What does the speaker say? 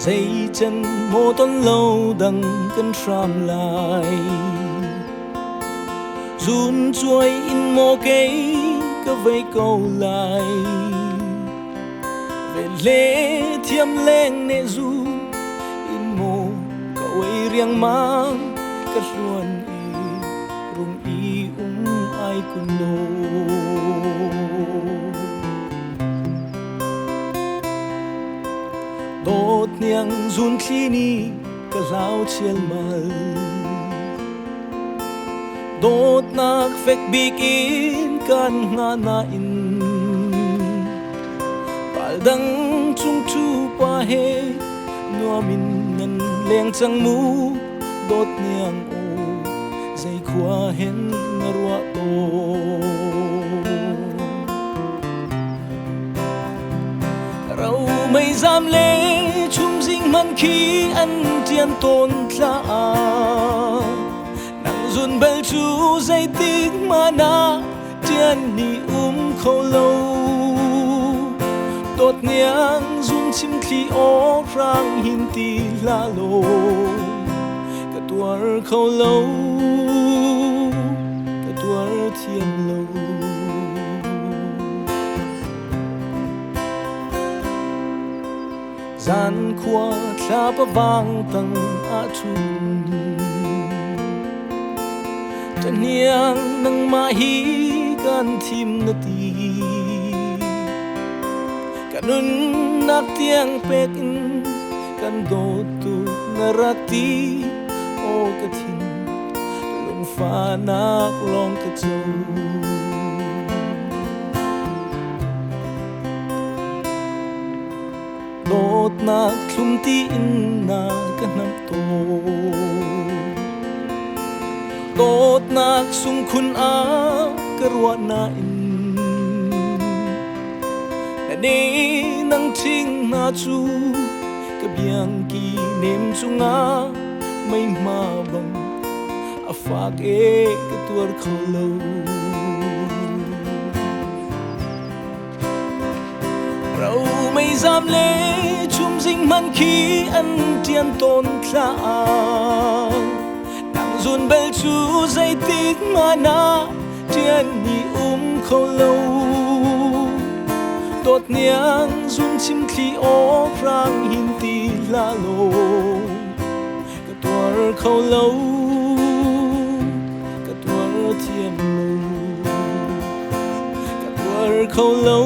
dây chân mô tôn lâu đằng cân tram lại run chuối in mô cây cơ vây câu lại về lễ thiêm lên nè du in mô cậu ấy riêng mang cất ruồn y rung y ai cùng lô tốt niang run khi ni cả lao chiel mal tốt nak phek bikin kan nga na in pal dang chung chu pa he no min nan leng chang mu tốt niang o dây khua hen na ruwa to rau mây giam lê chung dinh man khi ăn tiêm tôn tla nang run bel chu dây tiếc mà na tiêm ni khâu lâu tốt niang run chim khi ó rang hin ti la lô cả tuar khâu lâu cả tuar thiêm lâu gian khoa thla pa vang tang a chun tan hiang nang ma hi kan thim na ti kanun nak tiang pek in kan do tu narati o ka thin lung fa nak long ka chau tốt nak thum ti in na ka nam to tốt nak sung khun a ka ruwa na in na ne nang thing na chu ka biang ki nem chunga mai ma bang a fak e ka tur kholo rau mây giam lê chung dinh man khi ăn tiêm tôn tla nang run bel chu dây tiếc mà na tiêm ni khâu lâu tốt niang run chim khi ó rang hin ti la lô cả tuar khâu lâu cả tuar thiêm lâu cả tuar khâu lâu